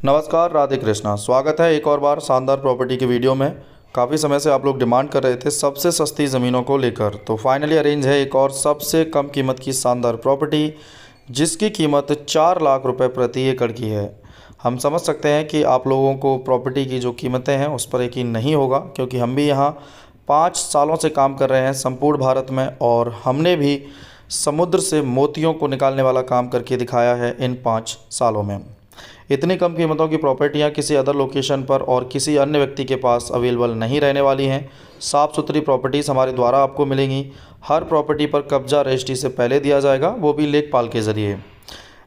नमस्कार, राधे कृष्णा। स्वागत है एक और बार शानदार प्रॉपर्टी की वीडियो में। काफ़ी समय से आप लोग डिमांड कर रहे थे सबसे सस्ती ज़मीनों को लेकर, तो फाइनली अरेंज है एक और सबसे कम कीमत की शानदार प्रॉपर्टी, जिसकी कीमत 4 लाख रुपए प्रति एकड़ की है। हम समझ सकते हैं कि आप लोगों को प्रॉपर्टी की जो कीमतें हैं उस पर यकीन नहीं होगा, क्योंकि हम भी यहाँ 5 सालों से काम कर रहे हैं संपूर्ण भारत में, और हमने भी समुद्र से मोतियों को निकालने वाला काम करके दिखाया है इन 5 सालों में। इतनी कम कीमतों की प्रॉपर्टियां किसी अदर लोकेशन पर और किसी अन्य व्यक्ति के पास अवेलेबल नहीं रहने वाली हैं। साफ़ सुथरी प्रॉपर्टीज़ हमारे द्वारा आपको मिलेंगी। हर प्रॉपर्टी पर कब्जा रजिस्ट्री से पहले दिया जाएगा, वो भी लेखपाल के ज़रिए।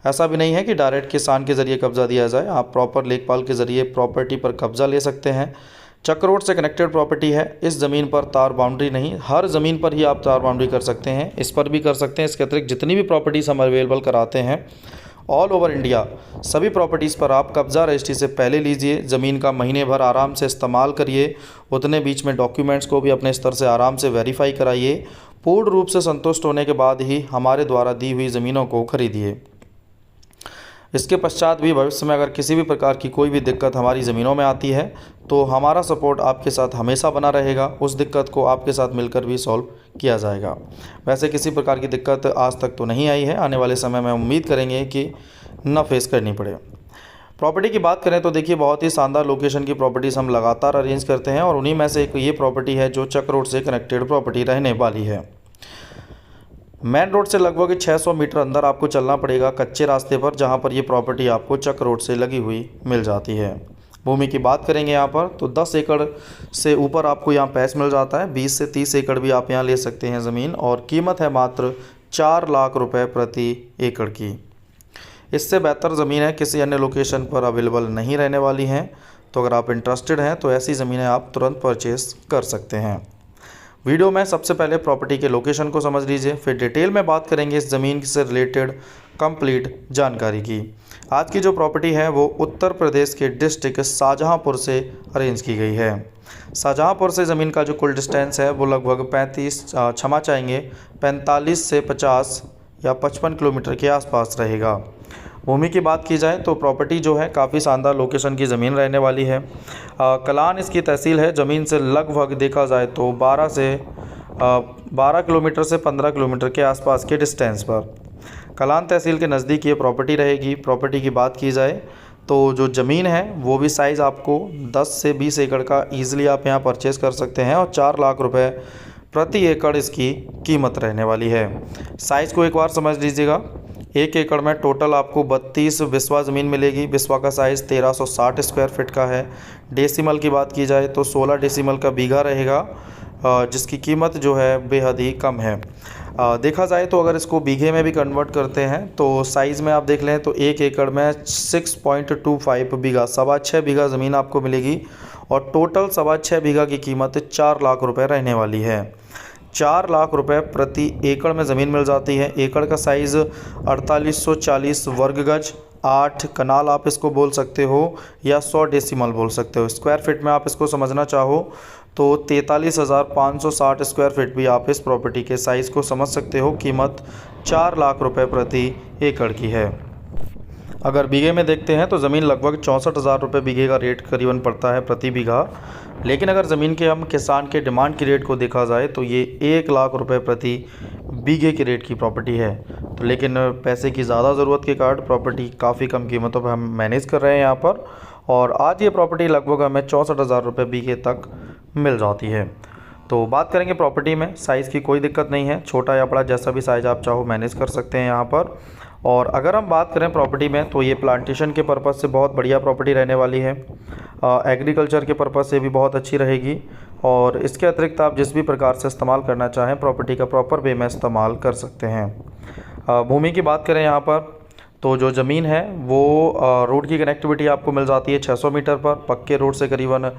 ऐसा भी नहीं है कि डायरेक्ट किसान के ज़रिए कब्जा दिया जाए, आप प्रॉपर लेखपाल के ज़रिए प्रॉपर्टी पर कब्जा ले सकते हैं। चक्र रोड से कनेक्टेड प्रॉपर्टी है। इस ज़मीन पर तार बाउंड्री नहीं, हर ज़मीन पर ही आप तार बाउंड्री कर सकते हैं, इस पर भी कर सकते हैं। इसके अतिरिक्त जितनी भी प्रॉपर्टीज़ हम अवेलेबल कराते हैं ऑल ओवर इंडिया, सभी प्रॉपर्टीज़ पर आप कब्ज़ा रजिस्ट्री से पहले लीजिए, ज़मीन का महीने भर आराम से इस्तेमाल करिए, उतने बीच में डॉक्यूमेंट्स को भी अपने स्तर से आराम से वेरीफाई कराइए। पूर्ण रूप से संतुष्ट होने के बाद ही हमारे द्वारा दी हुई ज़मीनों को खरीदिए। इसके पश्चात भी भविष्य में अगर किसी भी प्रकार की कोई भी दिक्कत हमारी ज़मीनों में आती है तो हमारा सपोर्ट आपके साथ हमेशा बना रहेगा, उस दिक्कत को आपके साथ मिलकर भी सॉल्व किया जाएगा। वैसे किसी प्रकार की दिक्कत आज तक तो नहीं आई है, आने वाले समय में उम्मीद करेंगे कि न फेस करनी पड़े। प्रॉपर्टी की बात करें तो देखिए, बहुत ही शानदार लोकेशन की प्रॉपर्टीज़ हम लगातार अरेंज करते हैं, और उन्हीं में से एक ये प्रॉपर्टी है जो चक्र रोड से कनेक्टेड प्रॉपर्टी रहने वाली है। मेन रोड से लगभग 600 मीटर अंदर आपको चलना पड़ेगा कच्चे रास्ते पर, जहां पर ये प्रॉपर्टी आपको चक्र रोड से लगी हुई मिल जाती है। भूमि की बात करेंगे यहाँ पर तो 10 एकड़ से ऊपर आपको यहाँ पैच मिल जाता है। 20 से 30 एकड़ भी आप यहाँ ले सकते हैं ज़मीन, और कीमत है मात्र 4 लाख रुपए प्रति एकड़ की। इससे बेहतर ज़मीन है किसी अन्य लोकेशन पर अवेलेबल नहीं रहने वाली हैं। तो अगर आप इंटरेस्टेड हैं तो ऐसी ज़मीनें आप तुरंत परचेज़ कर सकते हैं। वीडियो में सबसे पहले प्रॉपर्टी के लोकेशन को समझ लीजिए, फिर डिटेल में बात करेंगे इस ज़मीन से रिलेटेड कंप्लीट जानकारी की। आज की जो प्रॉपर्टी है वो उत्तर प्रदेश के डिस्ट्रिक्ट शाहजहांपुर से अरेंज की गई है। शाहजहांपुर से ज़मीन का जो कुल डिस्टेंस है वो लगभग 45 से 50 या 55 किलोमीटर के आसपास रहेगा। भूमि की बात की जाए तो प्रॉपर्टी जो है काफ़ी शानदार लोकेशन की ज़मीन रहने वाली है। कलान इसकी तहसील है। ज़मीन से लगभग देखा जाए तो 12 किलोमीटर से 15 किलोमीटर के आसपास के डिस्टेंस पर कलान तहसील के नज़दीक ये प्रॉपर्टी रहेगी। प्रॉपर्टी की बात की जाए तो जो ज़मीन है वो भी साइज़ आपको 10 से 20 एकड़ का ईज़िली आप यहाँ परचेज़ कर सकते हैं, और 4 लाख रुपए प्रति एकड़ इसकी कीमत रहने वाली है। साइज़ को एक बार समझ लीजिएगा। 1 एकड़ में टोटल आपको 32 बिस्वा ज़मीन मिलेगी। बिस्वा का साइज़ 1360 स्क्वायर फीट का है। डेसिमल की बात की जाए तो 16 डेसिमल का बीघा रहेगा, जिसकी कीमत जो है बेहद ही कम है। देखा जाए तो अगर इसको बीघे में भी कन्वर्ट करते हैं तो साइज़ में आप देख लें तो 1 एकड़ में 6.25 बीघा, 6.25 बीघा ज़मीन आपको मिलेगी, और टोटल 6.25 बीघा की कीमत 4 लाख रुपए रहने वाली है। 4 लाख रुपए प्रति एकड़ में ज़मीन मिल जाती है। एकड़ का साइज़ 4840 वर्ग गज, 8 कनाल आप इसको बोल सकते हो, या 100 डेसिमल बोल सकते हो। स्क्वायर फीट में आप इसको समझना चाहो तो 43,560 स्क्वायर फीट भी आप इस प्रॉपर्टी के साइज़ को समझ सकते हो। कीमत 4 लाख रुपए प्रति एकड़ की है। अगर बीघे में देखते हैं तो ज़मीन लगभग 64,000 रुपये बीघे का रेट करीबन पड़ता है प्रति बीघा। लेकिन अगर ज़मीन के हम किसान के डिमांड की रेट को देखा जाए तो ये 1 लाख रुपए प्रति बीघे के रेट की प्रॉपर्टी है। तो लेकिन पैसे की ज़्यादा ज़रूरत के कारण प्रॉपर्टी काफ़ी कम कीमतों पर हम मैनेज कर रहे हैं यहाँ पर, और आज ये प्रॉपर्टी लगभग हमें 64,000 रुपये बीघे तक मिल जाती है। तो बात करेंगे प्रॉपर्टी में, साइज़ की कोई दिक्कत नहीं है, छोटा या बड़ा जैसा भी साइज़ आप चाहो मैनेज कर सकते हैं यहाँ पर। और अगर हम बात करें प्रॉपर्टी में तो ये प्लांटेशन के पर्पज़ से बहुत बढ़िया प्रॉपर्टी रहने वाली है। एग्रीकल्चर के पर्पज़ से भी बहुत अच्छी रहेगी, और इसके अतिरिक्त आप जिस भी प्रकार से इस्तेमाल करना चाहें प्रॉपर्टी का प्रॉपर वे में इस्तेमाल कर सकते हैं। भूमि की बात करें यहाँ पर तो जो ज़मीन है वो रोड की कनेक्टिविटी आपको मिल जाती है 600 मीटर पर। पक्के रोड से करीबन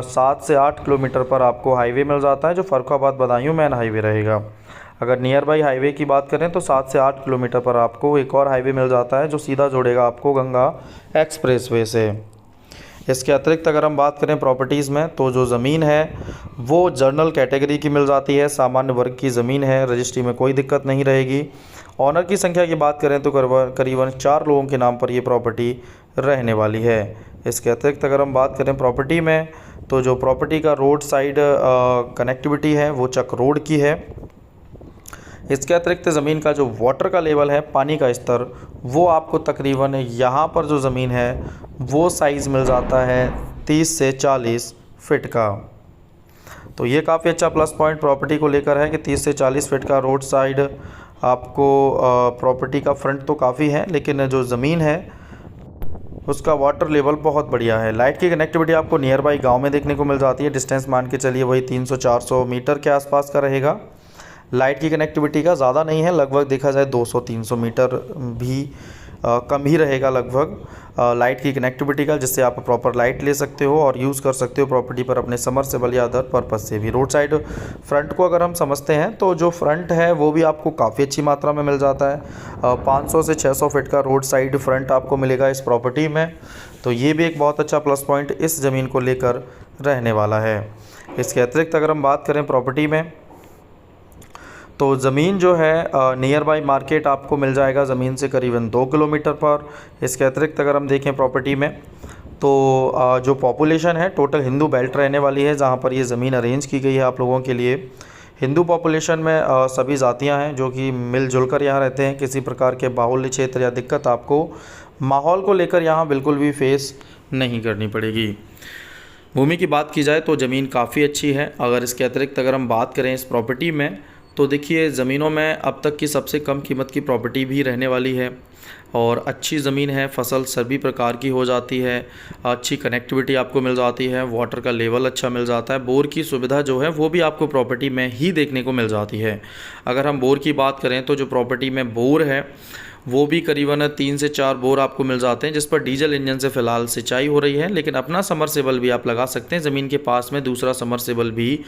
7 से 8 किलोमीटर पर आपको हाईवे मिल जाता है, जो फर्रुखाबाद बदायूं मेन हाईवे रहेगा। अगर नियर बाई हाईवे की बात करें तो 7 से 8 किलोमीटर पर आपको एक और हाईवे मिल जाता है, जो सीधा जोड़ेगा आपको गंगा एक्सप्रेसवे से। इसके अतिरिक्त अगर हम बात करें प्रॉपर्टीज़ में तो जो ज़मीन है वो जनरल कैटेगरी की मिल जाती है, सामान्य वर्ग की ज़मीन है, रजिस्ट्री में कोई दिक्कत नहीं रहेगी। ऑनर की संख्या की बात करें तो करीबन 4 लोगों के नाम पर ये प्रॉपर्टी रहने वाली है। इसके अतिरिक्त अगर हम बात करें प्रॉपर्टी में, तो जो प्रॉपर्टी का रोड साइड कनेक्टिविटी है वो चक रोड की है। इसके अतिरिक्त ज़मीन का जो वाटर का लेवल है, पानी का स्तर, वो आपको तकरीबन यहाँ पर जो ज़मीन है वो साइज़ मिल जाता है 30 से 40 फीट का। तो ये काफ़ी अच्छा प्लस पॉइंट प्रॉपर्टी को लेकर है कि 30 से 40 फीट का रोड साइड आपको प्रॉपर्टी का फ्रंट तो काफ़ी है, लेकिन जो ज़मीन है उसका वाटर लेवल बहुत बढ़िया है। लाइट की कनेक्टिविटी आपको नियर बाई गाँव में देखने को मिल जाती है। डिस्टेंस मान के चलिए वही 300-400 मीटर के आसपास का रहेगा। लाइट की कनेक्टिविटी का ज़्यादा नहीं है, लगभग देखा जाए 200-300 मीटर भी कम ही रहेगा लगभग लाइट की कनेक्टिविटी का, जिससे आप प्रॉपर लाइट ले सकते हो और यूज़ कर सकते हो प्रॉपर्टी पर अपने समरसेबल या अदर पर्पज़ से भी। रोड साइड फ्रंट को अगर हम समझते हैं तो जो फ्रंट है वो भी आपको काफ़ी अच्छी मात्रा में मिल जाता है। 500 से 600 फीट का रोड साइड फ्रंट आपको मिलेगा इस प्रॉपर्टी में। तो ये भी एक बहुत अच्छा प्लस पॉइंट इस ज़मीन को लेकर रहने वाला है। इसके अतिरिक्त अगर हम बात करें प्रॉपर्टी में, तो ज़मीन जो है नियर बाई मार्केट आपको मिल जाएगा ज़मीन से करीबन 2 किलोमीटर पर। इसके अतिरिक्त अगर हम देखें प्रॉपर्टी में, तो जो पॉपुलेशन है टोटल हिंदू बेल्ट रहने वाली है जहाँ पर ये ज़मीन अरेंज की गई है आप लोगों के लिए। हिंदू पॉपुलेशन में सभी जातियाँ हैं जो कि मिलजुल कर यहाँ रहते हैं। किसी प्रकार के बाहुल्य क्षेत्र या दिक्कत आपको माहौल को लेकर यहाँ बिल्कुल भी फेस नहीं करनी पड़ेगी। भूमि की बात की जाए तो ज़मीन काफ़ी अच्छी है। अगर इसके अतिरिक्त अगर हम बात करें इस प्रॉपर्टी में, तो देखिए ज़मीनों में अब तक की सबसे कम कीमत की प्रॉपर्टी भी रहने वाली है और अच्छी ज़मीन है। फसल सभी प्रकार की हो जाती है, अच्छी कनेक्टिविटी आपको मिल जाती है, वाटर का लेवल अच्छा मिल जाता है, बोर की सुविधा जो है वो भी आपको प्रॉपर्टी में ही देखने को मिल जाती है। अगर हम बोर की बात करें तो जो प्रॉपर्टी में बोर है वो भी करीबन 3 से 4 बोर आपको मिल जाते हैं, जिस पर डीजल इंजन से फ़िलहाल सिंचाई हो रही है, लेकिन अपना समरसेबल भी आप लगा सकते हैं। ज़मीन के पास में दूसरा समरसेबल भी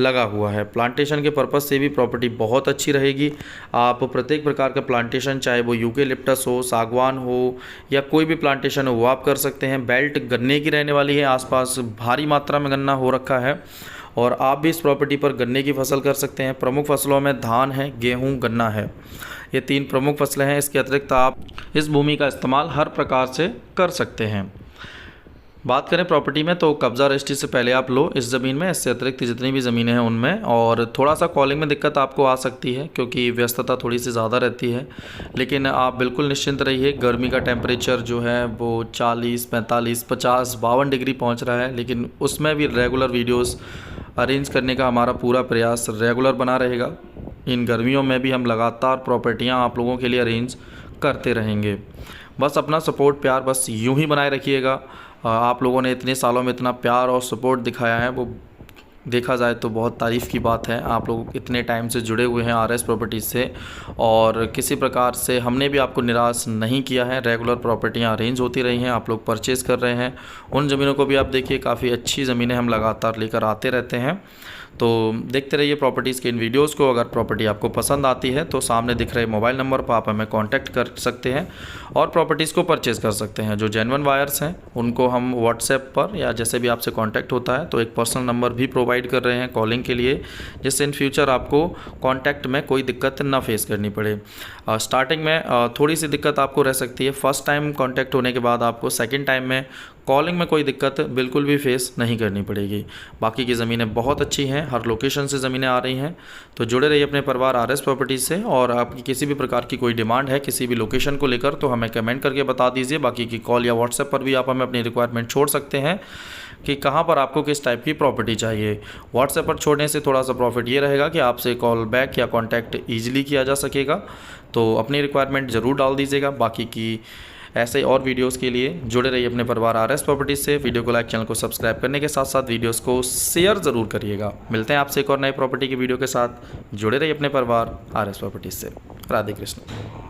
लगा हुआ है। प्लांटेशन के पर्पज़ से भी प्रॉपर्टी बहुत अच्छी रहेगी। आप प्रत्येक प्रकार का प्लांटेशन, चाहे वो यूकेलिप्टस हो, सागवान हो या कोई भी प्लांटेशन हो, वो आप कर सकते हैं। बेल्ट गन्ने की रहने वाली है, आसपास भारी मात्रा में गन्ना हो रखा है और आप भी इस प्रॉपर्टी पर गन्ने की फसल कर सकते हैं। प्रमुख फसलों में धान है, गेहूँ, गन्ना है, ये 3 प्रमुख फसलें हैं। इसके अतिरिक्त आप इस भूमि का इस्तेमाल हर प्रकार से कर सकते हैं। बात करें प्रॉपर्टी में, तो कब्ज़ा रजिस्ट्री से पहले आप लो इस ज़मीन में। इससे अतिरिक्त जितनी भी ज़मीनें हैं उनमें, और थोड़ा सा कॉलिंग में दिक्कत आपको आ सकती है क्योंकि व्यस्तता थोड़ी सी ज़्यादा रहती है, लेकिन आप बिल्कुल निश्चिंत रहिए। गर्मी का टेम्परेचर जो है वो 40, 45, 50, 52 डिग्री पहुँच रहा है, लेकिन उसमें भी रेगुलर वीडियोज़ अरेंज करने का हमारा पूरा प्रयास रेगुलर बना रहेगा। इन गर्मियों में भी हम लगातार प्रॉपर्टियां आप लोगों के लिए अरेंज करते रहेंगे। बस अपना सपोर्ट प्यार बस यूं ही बनाए रखिएगा। आप लोगों ने इतने सालों में इतना प्यार और सपोर्ट दिखाया है, वो देखा जाए तो बहुत तारीफ़ की बात है। आप लोग इतने टाइम से जुड़े हुए हैं आरएस प्रॉपर्टीज़ से और किसी प्रकार से हमने भी आपको निराश नहीं किया है। रेगुलर प्रॉपर्टियां अरेंज होती रही हैं, आप लोग परचेज़ कर रहे हैं। उन ज़मीनों को भी आप देखिए, काफ़ी अच्छी ज़मीनें हम लगातार लेकर आते रहते हैं। तो देखते रहिए प्रॉपर्टीज़ के इन वीडियोस को। अगर प्रॉपर्टी आपको पसंद आती है तो सामने दिख रहे मोबाइल नंबर पर आप हमें कांटेक्ट कर सकते हैं और प्रॉपर्टीज़ को परचेज़ कर सकते हैं। जो जेन्युइन बायर्स हैं उनको हम व्हाट्सएप पर या जैसे भी आपसे कांटेक्ट होता है तो एक पर्सनल नंबर भी प्रोवाइड कर रहे हैं कॉलिंग के लिए, जिससे इन फ्यूचर आपको कॉन्टैक्ट में कोई दिक्कत ना फेस करनी पड़े। स्टार्टिंग में थोड़ी सी दिक्कत आपको रह सकती है, फर्स्ट टाइम कॉन्टैक्ट होने के बाद आपको सेकेंड टाइम में कॉलिंग में कोई दिक्कत बिल्कुल भी फेस नहीं करनी पड़ेगी। बाकी की ज़मीनें बहुत अच्छी हैं, हर लोकेशन से ज़मीनें आ रही हैं। तो जुड़े रहिए अपने परिवार आरएस प्रॉपर्टीज़ से, और आपकी किसी भी प्रकार की कोई डिमांड है किसी भी लोकेशन को लेकर तो हमें कमेंट करके बता दीजिए। बाकी की कॉल या व्हाट्सएप पर भी आप हमें अपनी रिक्वायरमेंट छोड़ सकते हैं कि कहाँ पर आपको किस टाइप की प्रॉपर्टी चाहिए। व्हाट्सएप पर छोड़ने से थोड़ा सा प्रॉफिट ये रहेगा कि आपसे कॉल बैक या कॉन्टैक्ट ईजिली किया जा सकेगा। तो अपनी रिक्वायरमेंट ज़रूर डाल दीजिएगा। बाकी की ऐसे और वीडियोस के लिए जुड़े रहिए अपने परिवार आरएस प्रॉपर्टीज़ से। वीडियो को लाइक, चैनल को सब्सक्राइब करने के साथ साथ वीडियोस को शेयर ज़रूर करिएगा। मिलते हैं आपसे एक और नई प्रॉपर्टी की वीडियो के साथ। जुड़े रहिए अपने परिवार आरएस प्रॉपर्टीज़ से। राधे कृष्ण।